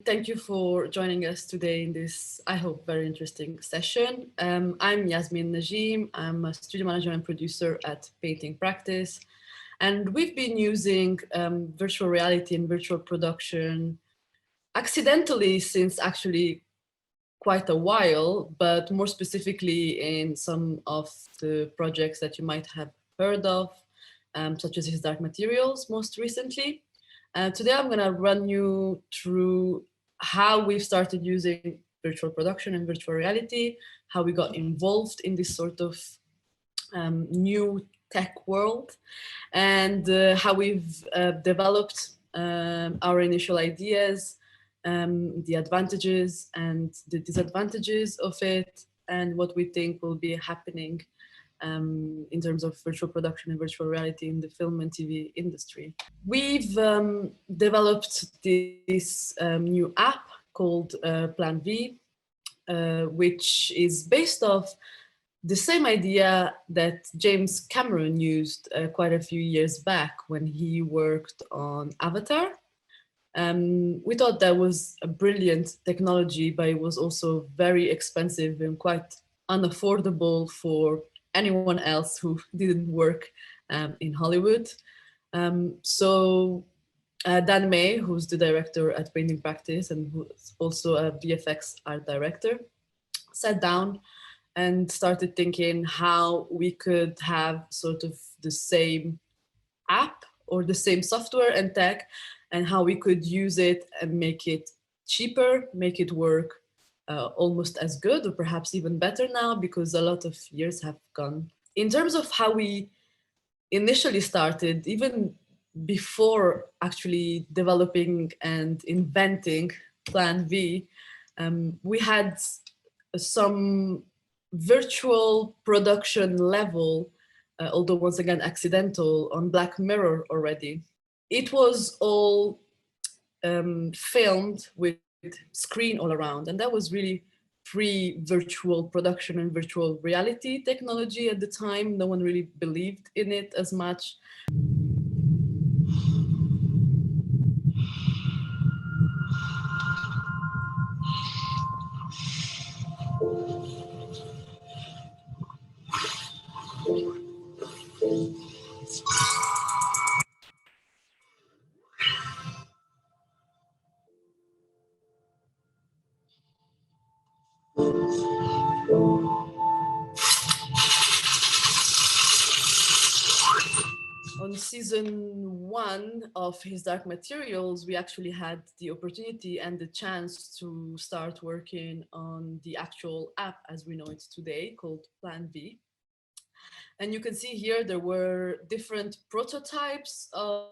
thank you for joining us today in this, I hope, very interesting session. I'm Yasmin Najim. I'm a studio manager and producer at Painting Practice. And we've been using virtual reality and virtual production accidentally since actually quite a while, but more specifically in some of the projects that you might have heard of, such as His Dark Materials most recently. Today I'm going to run you through how we've started using virtual production and virtual reality, how we got involved in this sort of new tech world, and how we've developed our initial ideas, the advantages and the disadvantages of it, and what we think will be happening in terms of virtual production and virtual reality in the film and TV industry. We've developed this new app called Plan V, which is based off the same idea that James Cameron used quite a few years back when he worked on Avatar. We thought that was a brilliant technology, but it was also very expensive and quite unaffordable for anyone else who didn't work in Hollywood. So Dan May, who's the director at Painting Practice and who's also a VFX art director, sat down and started thinking how we could have sort of the same app or the same software and tech, and how we could use it and make it cheaper, make it work almost as good or perhaps even better now, because a lot of years have gone. In terms of how we initially started, even before actually developing and inventing Plan V, we had some virtual production level, although once again accidental, on Black Mirror already. It was all filmed with screen all around, and that was really pre-virtual production and virtual reality technology at the time. No one really believed in it as much. On season 1 of His Dark Materials, we actually had the opportunity and the chance to start working on the actual app as we know it today, called Plan V. And you can see here there were different prototypes of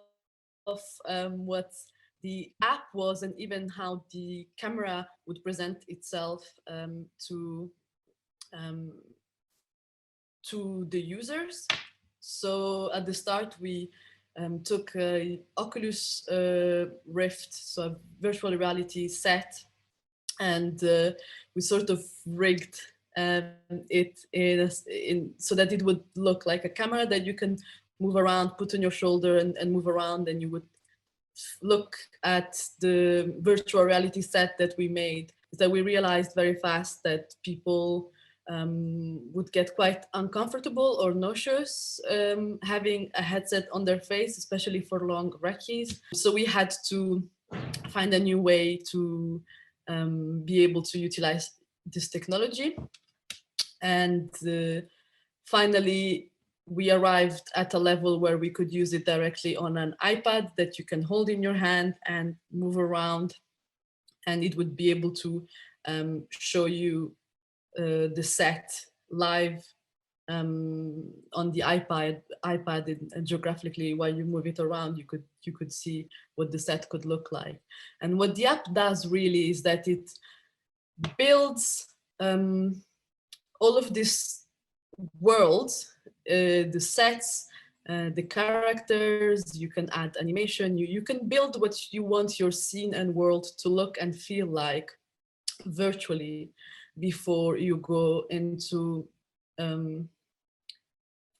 what the app was, and even how the camera would present itself to the users. So at the start, we took a Oculus Rift, so a virtual reality set, and we sort of rigged it so that it would look like a camera that you can move around, put on your shoulder and move around, and you would look at the virtual reality set that we made. Is that we realized very fast that people would get quite uncomfortable or nauseous having a headset on their face, especially for long recce's. So we had to find a new way to be able to utilize this technology. And finally, we arrived at a level where we could use it directly on an iPad that you can hold in your hand and move around, and it would be able to show you the set live on the iPad and geographically while you move it around, you could see what the set could look like. And what the app does really is that it builds all of these worlds, the sets, the characters. You can add animation. You can build what you want your scene and world to look and feel like virtually before you go into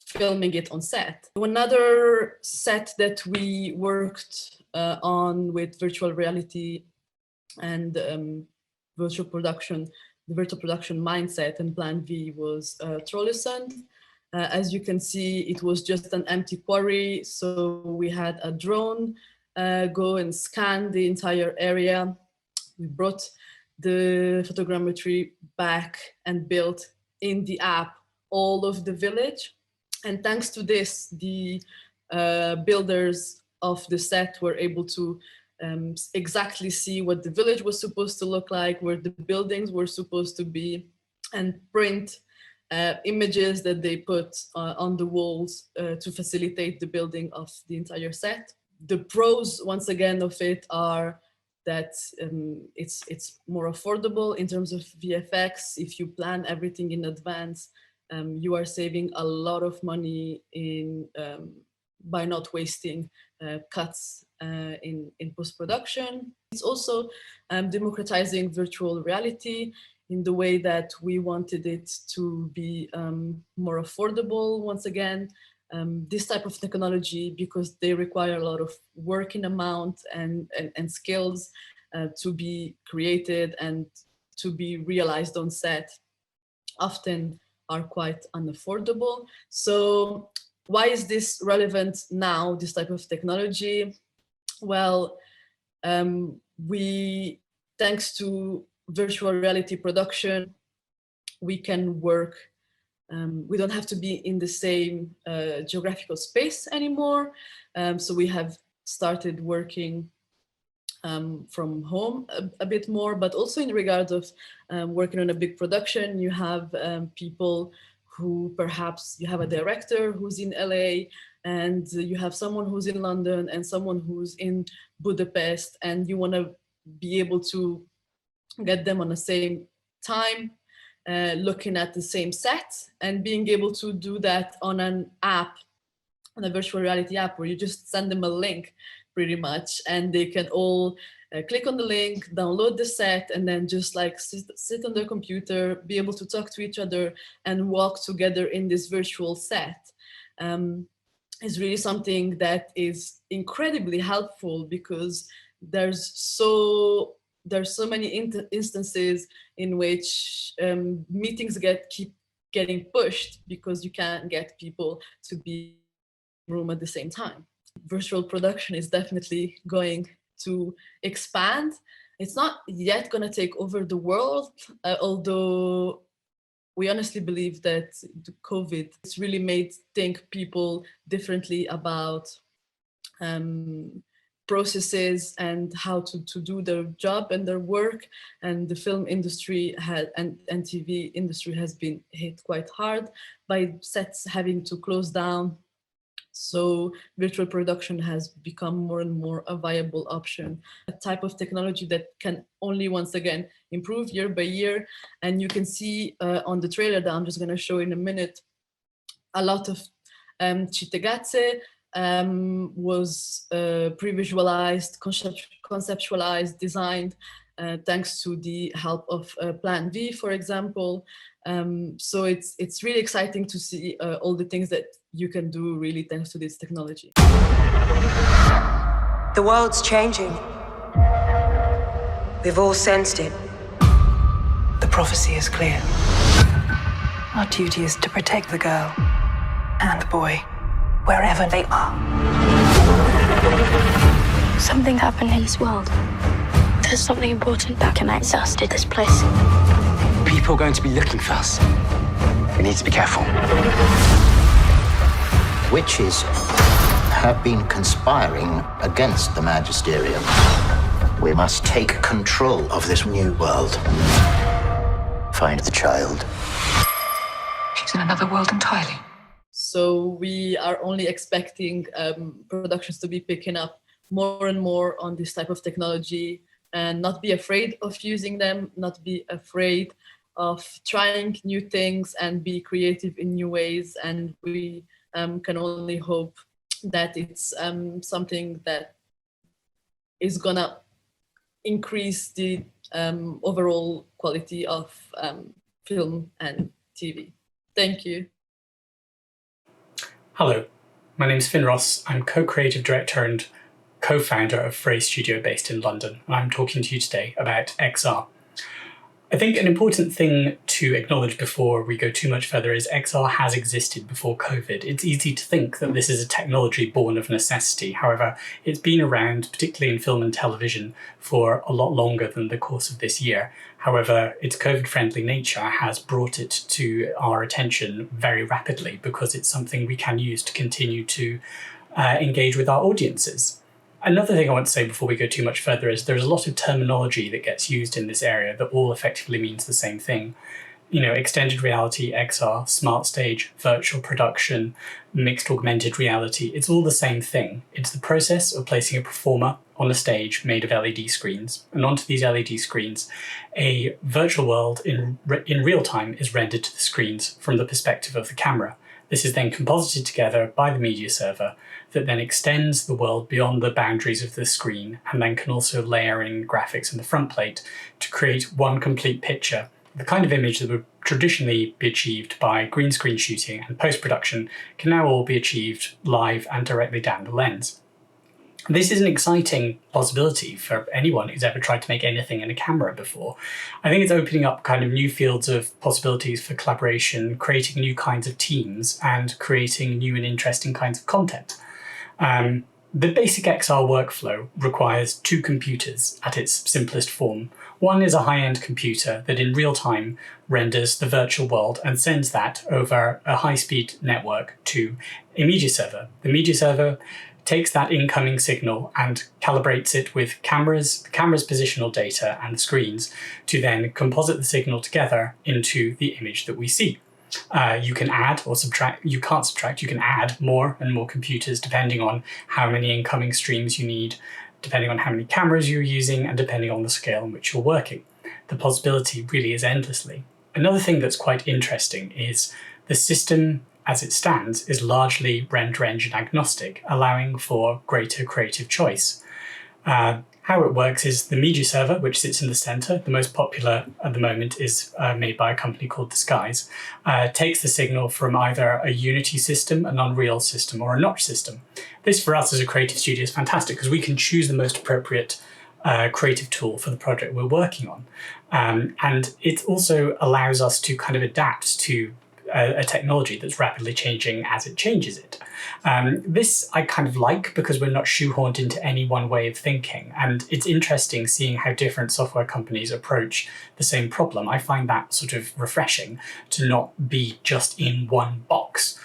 filming it on set. Another set that we worked on with virtual reality and virtual production. The virtual production mindset and plan V was Trollisand. As you can see, it was just an empty quarry. So we had a drone go and scan the entire area. We brought the photogrammetry back and built in the app all of the village. And thanks to this, the builders of the set were able to exactly see what the village was supposed to look like, where the buildings were supposed to be, and print images that they put on the walls to facilitate the building of the entire set. The pros, once again, of it are that it's more affordable in terms of VFX. If you plan everything in advance, you are saving a lot of money by not wasting cuts in post-production. It's also democratizing virtual reality in the way that we wanted it to be more affordable. Once again, this type of technology, because they require a lot of working amount and skills to be created and to be realized on set, often are quite unaffordable. So why is this relevant now, this type of technology? Well, thanks to virtual reality production, we can work. We don't have to be in the same geographical space anymore. So we have started working from home a bit more, but also in regards of working on a big production, you have people who perhaps you have a director who's in LA, and you have someone who's in London and someone who's in Budapest, and you want to be able to get them on the same time, looking at the same set, and being able to do that on an app, on a virtual reality app, where you just send them a link pretty much, and they can all click on the link, download the set, and then just like sit on their computer, be able to talk to each other and walk together in this virtual set. Is really something that is incredibly helpful, because there's so many instances in which meetings keep getting pushed because you can't get people to be in the room at the same time. Virtual production is definitely going to expand. It's not yet going to take over the world, although we honestly believe that the COVID has really made think people differently about processes and how to do their job and their work. And the film industry and TV industry has been hit quite hard by sets having to close down. So virtual production has become more and more a viable option, a type of technology that can only, once again, improve year by year. And you can see on the trailer that I'm just going to show in a minute, a lot of Cittàgazze was pre-visualized, conceptualized, designed, thanks to the help of Plan V, for example. So it's really exciting to see all the things that you can do really thanks to this technology. The world's changing. We've all sensed it. The prophecy is clear. Our duty is to protect the girl and the boy, wherever they are. Something happened in this world. There's something important that connects us to this place. People are going to be looking for us. We need to be careful. Witches have been conspiring against the Magisterium. We must take control of this new world. Find the child. She's in another world entirely. So we are only expecting productions to be picking up more and more on this type of technology, and not be afraid of using them, not be afraid of trying new things and be creative in new ways. And we can only hope that it's something that is gonna increase the overall quality of film and TV. Thank you. Hello, my name is Finn Ross. I'm co-creative director and co-founder of Frey Studio based in London, and I'm talking to you today about XR. I think an important thing to acknowledge before we go too much further is XR has existed before COVID. It's easy to think that this is a technology born of necessity. However, it's been around, particularly in film and television, for a lot longer than the course of this year. However, its COVID-friendly nature has brought it to our attention very rapidly because it's something we can use to continue to engage with our audiences. Another thing I want to say before we go too much further is there's a lot of terminology that gets used in this area that all effectively means the same thing. You know, extended reality, XR, smart stage, virtual production, mixed augmented reality, it's all the same thing. It's the process of placing a performer on a stage made of LED screens. And onto these LED screens, a virtual world in real time is rendered to the screens from the perspective of the camera. This is then composited together by the media server that then extends the world beyond the boundaries of the screen and then can also layer in graphics in the front plate to create one complete picture. The kind of image that would traditionally be achieved by green screen shooting and post-production can now all be achieved live and directly down the lens. This is an exciting possibility for anyone who's ever tried to make anything in a camera before. I think it's opening up kind of new fields of possibilities for collaboration, creating new kinds of teams, and creating new and interesting kinds of content. The basic XR workflow requires two computers at its simplest form. One is a high-end computer that in real time renders the virtual world and sends that over a high-speed network to a media server. The media server takes that incoming signal and calibrates it with cameras, the camera's positional data and screens to then composite the signal together into the image that we see. You can add or subtract, you can't subtract, you can add more and more computers depending on how many incoming streams you need, depending on how many cameras you're using, and depending on the scale in which you're working. The possibility really is endlessly. Another thing that's quite interesting is the system as it stands is largely render engine agnostic, allowing for greater creative choice. How it works is the media server, which sits in the center, the most popular at the moment is made by a company called Disguise, takes the signal from either a Unity system, an Unreal system, or a Notch system. This for us as a creative studio is fantastic because we can choose the most appropriate creative tool for the project we're working on. And it also allows us to kind of adapt to a technology that's rapidly changing as it changes it. This I kind of like because we're not shoehorned into any one way of thinking, and it's interesting seeing how different software companies approach the same problem. I find that sort of refreshing to not be just in one box.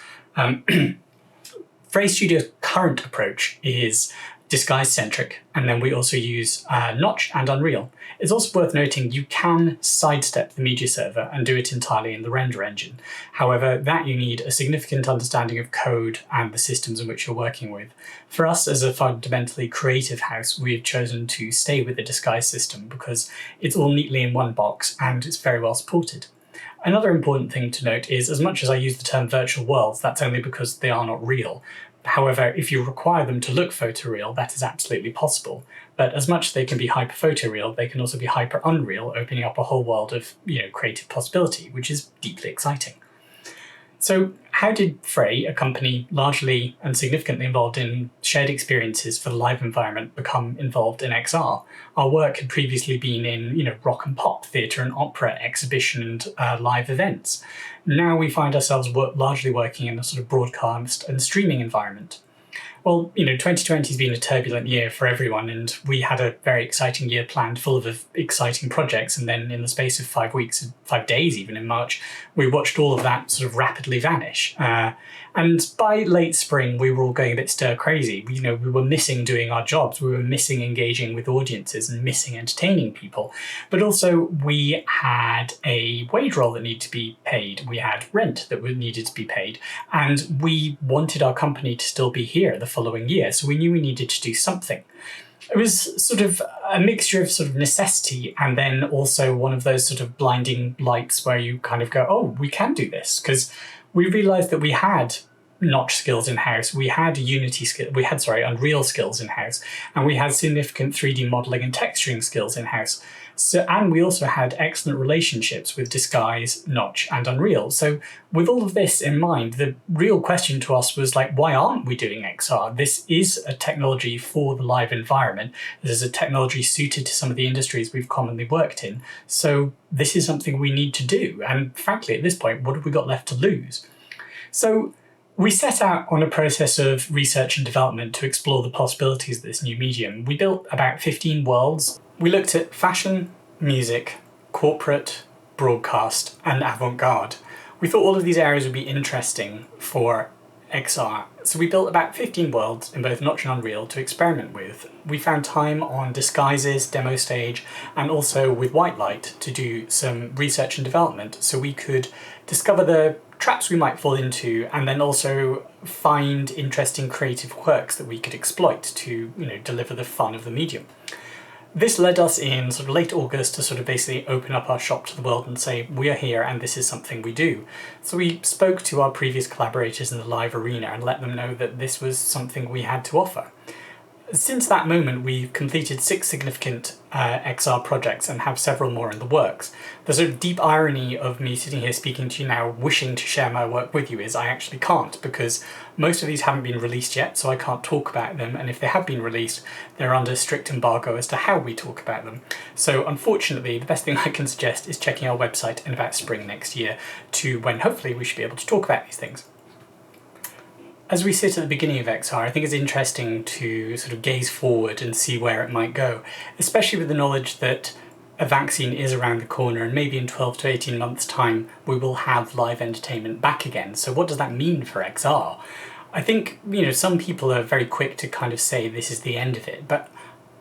Frey Studio's current approach is Disguise-centric, and then we also use Notch and Unreal. It's also worth noting you can sidestep the media server and do it entirely in the render engine. However, that you need a significant understanding of code and the systems in which you're working with. For us as a fundamentally creative house, we've chosen to stay with the Disguise system because it's all neatly in one box and it's very well supported. Another important thing to note is, as much as I use the term virtual worlds, that's only because they are not real. However, if you require them to look photoreal, that is absolutely possible. But as much as they can be hyper photoreal, they can also be hyper unreal, opening up a whole world of creative possibility, which is deeply exciting. So how did Frey, a company largely and significantly involved in shared experiences for the live environment, become involved in XR? Our work had previously been in rock and pop, theatre and opera, exhibition and live events. Now we find ourselves largely working in a sort of broadcast and streaming environment. Well, 2020 has been a turbulent year for everyone, and we had a very exciting year planned full of exciting projects. And then in the space of 5 weeks, 5 days even in March, we watched all of that sort of rapidly vanish. And by late spring, we were all going a bit stir crazy. We were missing doing our jobs. We were missing engaging with audiences and missing entertaining people. But also we had a wage roll that needed to be paid. We had rent that needed to be paid. And we wanted our company to still be here the following year. So we knew we needed to do something. It was sort of a mixture of sort of necessity and then also one of those sort of blinding lights where you kind of go, oh, we can do this. Because we realized that we had Notch skills in-house, we had Unreal skills in-house, and we had significant 3D modeling and texturing skills in-house. So, and we also had excellent relationships with Disguise, Notch, and Unreal. So with all of this in mind, the real question to us was like, why aren't we doing XR? This is a technology for the live environment. This is a technology suited to some of the industries we've commonly worked in. So this is something we need to do. And frankly, at this point, what have we got left to lose? So we set out on a process of research and development to explore the possibilities of this new medium. We built about 15 worlds. We looked at fashion, music, corporate, broadcast, and avant-garde. We thought all of these areas would be interesting for XR. So we built about 15 worlds in both Notch and Unreal to experiment with. We found time on Disguises, demo stage, and also with White Light to do some research and development so we could discover the traps we might fall into and then also find interesting creative quirks that we could exploit to, deliver the fun of the medium. This led us in sort of late August to sort of basically open up our shop to the world and say, we are here and this is something we do. So we spoke to our previous collaborators in the live arena and let them know that this was something we had to offer. Since that moment, we've completed 6 significant XR projects and have several more in the works. The sort of deep irony of me sitting here speaking to you now, wishing to share my work with you, is I actually can't, because most of these haven't been released yet, so I can't talk about them, and if they have been released, they're under strict embargo as to how we talk about them. So unfortunately, the best thing I can suggest is checking our website in about spring next year, to when hopefully we should be able to talk about these things. As we sit at the beginning of XR, I think it's interesting to sort of gaze forward and see where it might go, especially with the knowledge that a vaccine is around the corner and maybe in 12 to 18 months' time we will have live entertainment back again. So what does that mean for XR? I think, some people are very quick to kind of say this is the end of it, but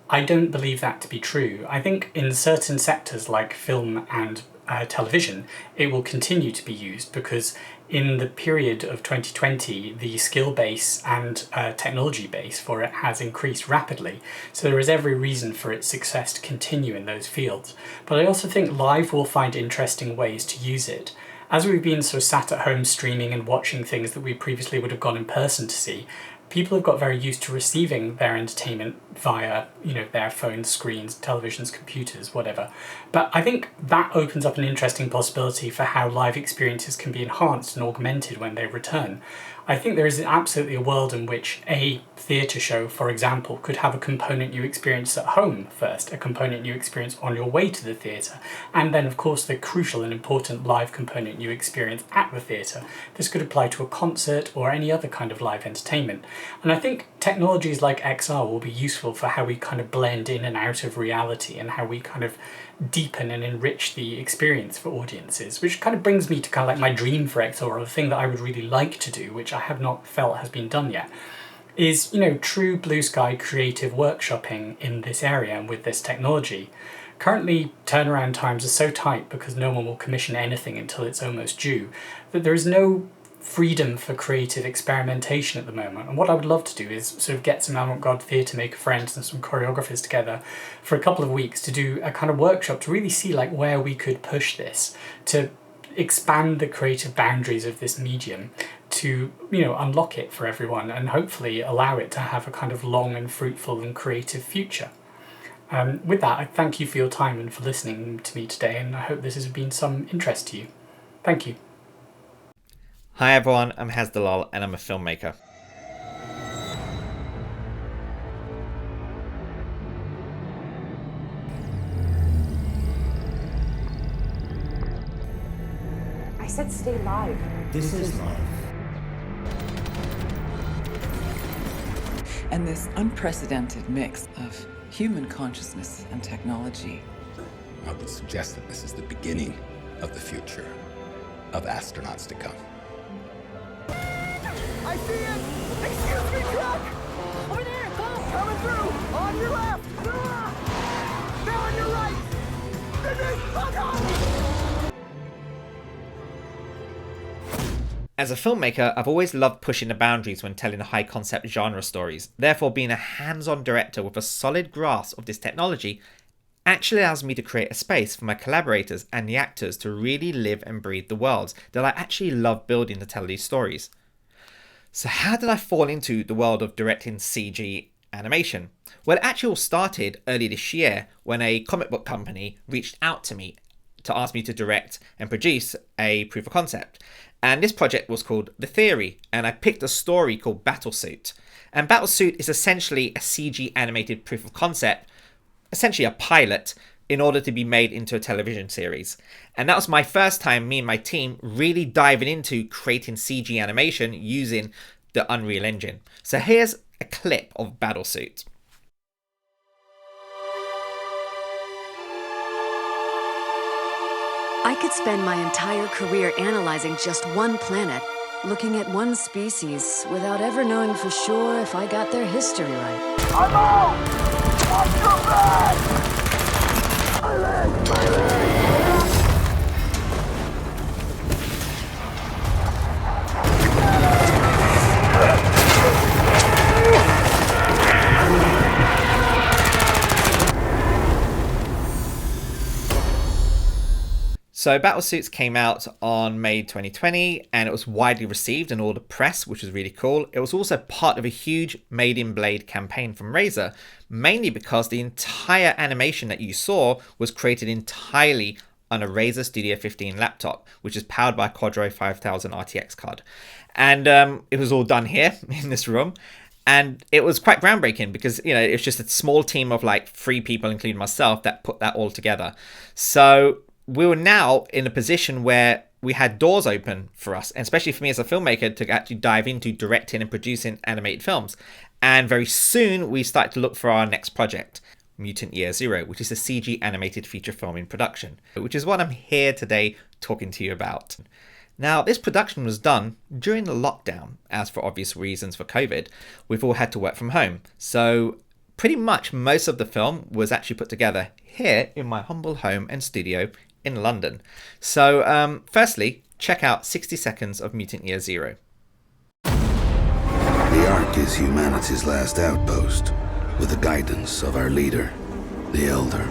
I don't believe that to be true. I think in certain sectors like film and television, it will continue to be used because in the period of 2020, the skill base and technology base for it has increased rapidly. So there is every reason for its success to continue in those fields. But I also think live will find interesting ways to use it. As we've been sort of sat at home streaming and watching things that we previously would have gone in person to see, people have got very used to receiving their entertainment via, their phones, screens, televisions, computers, whatever. But I think that opens up an interesting possibility for how live experiences can be enhanced and augmented when they return. I think there is absolutely a world in which a theatre show, for example, could have a component you experience at home first, a component you experience on your way to the theatre, and then of course the crucial and important live component you experience at the theatre. This could apply to a concert or any other kind of live entertainment. And I think technologies like XR will be useful for how we kind of blend in and out of reality and how we kind of deepen and enrich the experience for audiences, which kind of brings me to kind of like my dream for XR, or the thing that I would really like to do, which I have not felt has been done yet, is, true blue sky creative workshopping in this area and with this technology. Currently, turnaround times are so tight because no one will commission anything until it's almost due, that there is no freedom for creative experimentation at the moment. And what I would love to do is sort of get some avant-garde theatre maker friends and some choreographers together for a couple of weeks to do a kind of workshop to really see like where we could push this, to expand the creative boundaries of this medium, to unlock it for everyone and hopefully allow it to have a kind of long and fruitful and creative future. With that, I thank you for your time and for listening to me today, and I hope this has been some interest to you. Thank you. Hi everyone, I'm Haz Dalal and I'm a filmmaker. I said stay live. This is life. And this unprecedented mix of human consciousness and technology. I would suggest that this is the beginning of the future, of astronauts to come. I see it! Excuse me, truck! Over there, go! Coming through! On your left! Ah! Now on your right! Oh God! As a filmmaker, I've always loved pushing the boundaries when telling high concept genre stories. Therefore, being a hands-on director with a solid grasp of this technology actually allows me to create a space for my collaborators and the actors to really live and breathe the worlds that I actually love building to tell these stories. So how did I fall into the world of directing CG animation? Well, it actually all started early this year when a comic book company reached out to me to ask me to direct and produce a proof of concept. And this project was called The Theory, and I picked a story called Battlesuit. And Battlesuit is essentially a CG animated proof of concept, essentially a pilot, in order to be made into a television series. And that was my first time, me and my team, really diving into creating CG animation using the Unreal Engine. So here's a clip of Battlesuit. I could spend my entire career analyzing just one planet, looking at one species, without ever knowing for sure if I got their history right. I'm out! Watch your back! My leg! My leg! So Battlesuits came out on May 2020 and it was widely received in all the press, which was really cool. It was also part of a huge Made in Blade campaign from Razer, mainly because the entire animation that you saw was created entirely on a Razer Studio 15 laptop, which is powered by a Quadro 5000 RTX card. And it was all done here in this room. And it was quite groundbreaking because, you know, it was just a small team of like 3 people, including myself, that put that all together. So we were now in a position where we had doors open for us, and especially for me as a filmmaker, to actually dive into directing and producing animated films. And very soon we started to look for our next project, Mutant Year Zero, which is a CG animated feature film in production, which is what I'm here today talking to you about. Now, this production was done during the lockdown, as for obvious reasons for COVID, we've all had to work from home. So pretty much most of the film was actually put together here in my humble home and studio in London. So firstly, check out 60 seconds of Mutant Year Zero. The Ark is humanity's last outpost, with the guidance of our leader, the Elder.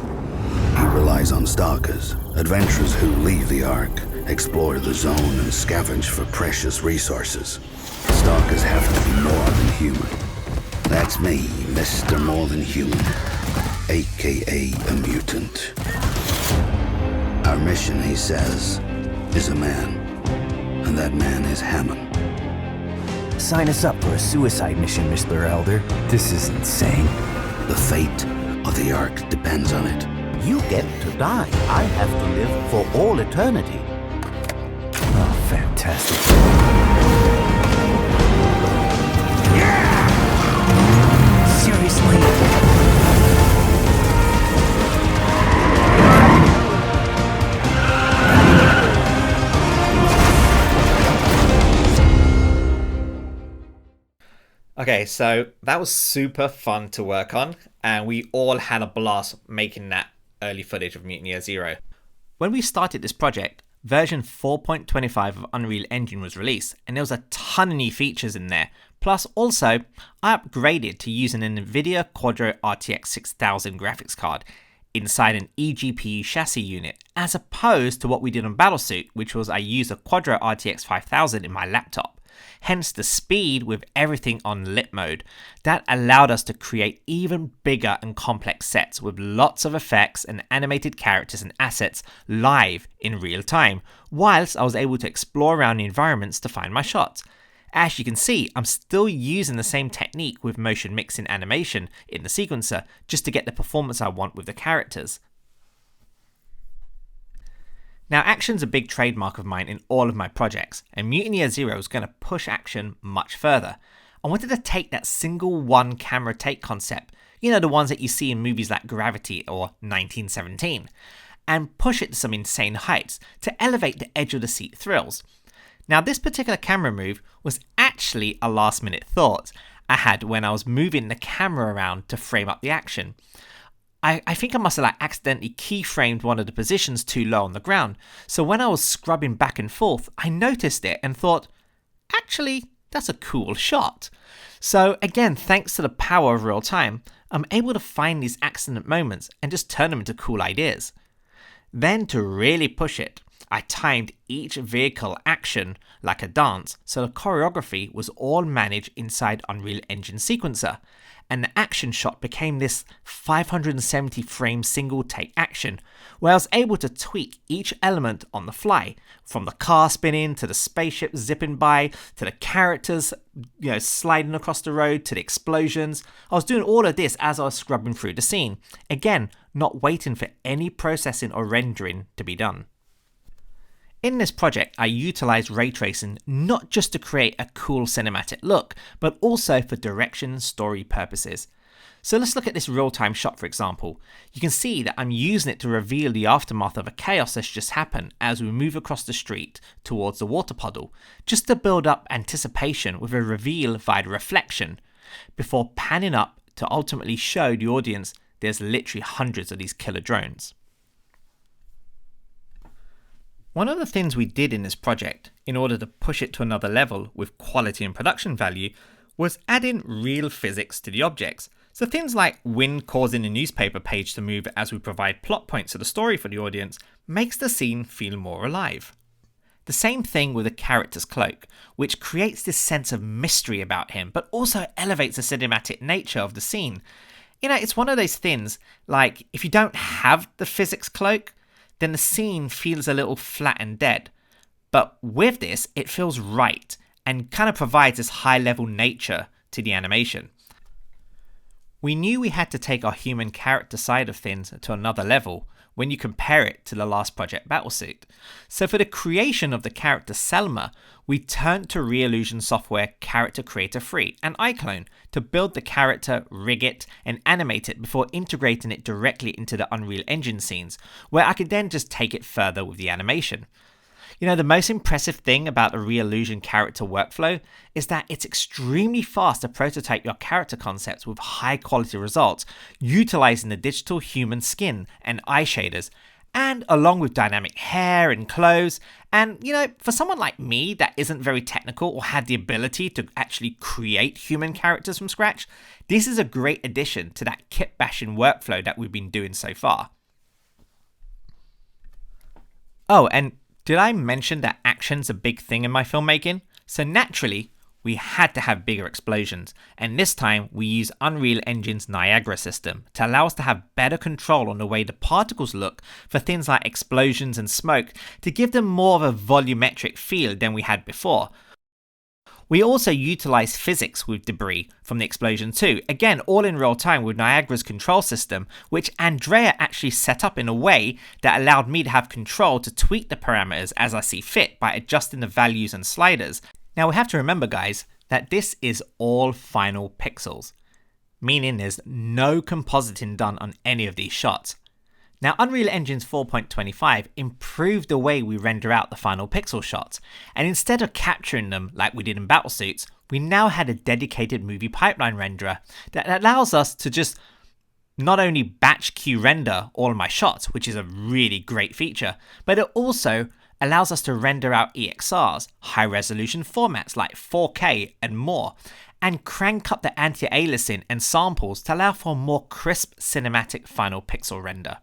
He relies on stalkers, adventurers who leave the Ark, explore the zone, and scavenge for precious resources. Stalkers have to be more than human. That's me, Mr. More Than Human, aka a mutant. Our mission, he says, is a man, and that man is Hammond. Sign us up for a suicide mission, Mr. Elder. This is insane. The fate of the Ark depends on it. You get to die. I have to live for all eternity. Oh, fantastic. Yeah! Seriously? Okay, so that was super fun to work on, and we all had a blast making that early footage of Mutant Year Zero. When we started this project, version 4.25 of Unreal Engine was released, and there was a ton of new features in there. Plus, also, I upgraded to using an NVIDIA Quadro RTX 6000 graphics card inside an eGPU chassis unit, as opposed to what we did on Battlesuit, which was I used a Quadro RTX 5000 in my laptop. Hence the speed with everything on lit mode. That allowed us to create even bigger and complex sets with lots of effects and animated characters and assets live in real time, whilst I was able to explore around the environments to find my shots. As you can see, I'm still using the same technique with motion mixing animation in the sequencer just to get the performance I want with the characters. Now, action's a big trademark of mine in all of my projects, and Mutant Year Zero is going to push action much further. I wanted to take that single one camera take concept, you know, the ones that you see in movies like Gravity or 1917, and push it to some insane heights to elevate the edge of the seat thrills. Now, this particular camera move was actually a last minute thought I had when I was moving the camera around to frame up the action. I think I must have accidentally keyframed one of the positions too low on the ground, so when I was scrubbing back and forth, I noticed it and thought, actually, that's a cool shot. So again, thanks to the power of real time, I'm able to find these accident moments and just turn them into cool ideas. Then to really push it, I timed each vehicle action like a dance, so the choreography was all managed inside Unreal Engine Sequencer, and the action shot became this 570 frame single take action, where I was able to tweak each element on the fly, from the car spinning to the spaceship zipping by to the characters sliding across the road to the explosions. I was doing all of this as I was scrubbing through the scene, again not waiting for any processing or rendering to be done. In this project, I utilised ray tracing not just to create a cool cinematic look, but also for direction and story purposes. So let's look at this real-time shot, for example. You can see that I'm using it to reveal the aftermath of a chaos that's just happened as we move across the street towards the water puddle, just to build up anticipation with a reveal via the reflection, before panning up to ultimately show the audience there's literally hundreds of these killer drones. One of the things we did in this project, in order to push it to another level with quality and production value, was adding real physics to the objects. So things like wind causing a newspaper page to move as we provide plot points to the story for the audience makes the scene feel more alive. The same thing with the character's cloak, which creates this sense of mystery about him, but also elevates the cinematic nature of the scene. It's one of those things, like if you don't have the physics cloak, then the scene feels a little flat and dead. But with this, it feels right and kind of provides this high level nature to the animation. We knew we had to take our human character side of things to another level when you compare it to the last project Battlesuit. So for the creation of the character Selma, we turned to Reallusion Software Character Creator Free and iClone to build the character, rig it, and animate it before integrating it directly into the Unreal Engine scenes, where I could then just take it further with the animation. The most impressive thing about the Reallusion character workflow is that it's extremely fast to prototype your character concepts with high quality results, utilizing the digital human skin and eye shaders, and along with dynamic hair and clothes. And for someone like me that isn't very technical or had the ability to actually create human characters from scratch, this is a great addition to that kit bashing workflow that we've been doing so far. Oh, and did I mention that action's a big thing in my filmmaking? So naturally, we had to have bigger explosions, and this time we use Unreal Engine's Niagara system to allow us to have better control on the way the particles look for things like explosions and smoke, to give them more of a volumetric feel than we had before. We also utilised physics with debris from the explosion too, again all in real time with Niagara's control system, which Andrea actually set up in a way that allowed me to have control to tweak the parameters as I see fit by adjusting the values and sliders. Now we have to remember, guys, that this is all final pixels, meaning there's no compositing done on any of these shots. Now, Unreal Engine's 4.25 improved the way we render out the final pixel shots, and instead of capturing them like we did in Battlesuits, we now had a dedicated movie pipeline renderer that allows us to just not only batch queue render all of my shots, which is a really great feature, but it also allows us to render out EXRs, high resolution formats like 4K and more, and crank up the anti-aliasing and samples to allow for a more crisp cinematic final pixel render.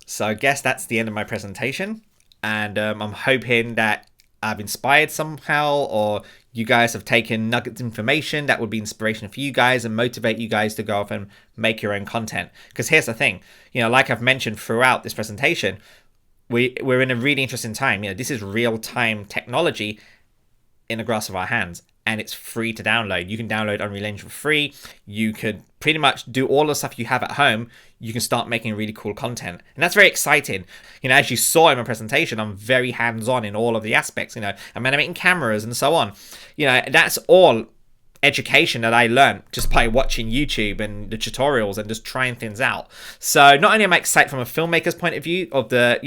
So I guess that's the end of my presentation, and I'm hoping that I've inspired somehow, or you guys have taken nuggets of information that would be inspiration for you guys and motivate you guys to go off and make your own content. Because here's the thing, like I've mentioned throughout this presentation, we're in a really interesting time. This is real-time technology in the grasp of our hands, and it's free to download. You can download Unreal Engine for free. You could pretty much do all the stuff you have at home. You can start making really cool content, and that's very exciting. As you saw in my presentation, I'm very hands-on in all of the aspects. I'm animating cameras and so on. That's all education that I learned just by watching YouTube and the tutorials and just trying things out. So not only am I excited from a filmmaker's point of view of the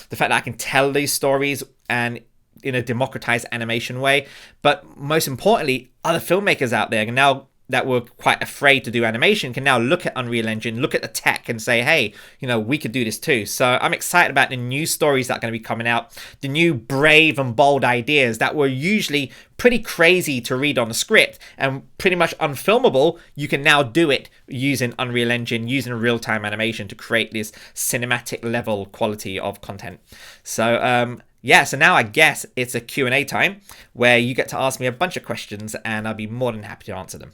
fact that I can tell these stories and in a democratized animation way, but most importantly, other filmmakers out there now that were quite afraid to do animation can now look at Unreal Engine, look at the tech and say, hey, we could do this too. So I'm excited about the new stories that are going to be coming out, the new brave and bold ideas that were usually pretty crazy to read on the script and pretty much unfilmable. You can now do it using Unreal Engine, using real-time animation to create this cinematic level quality of content. So Yeah, so now I guess it's a Q&A time where you get to ask me a bunch of questions and I'll be more than happy to answer them.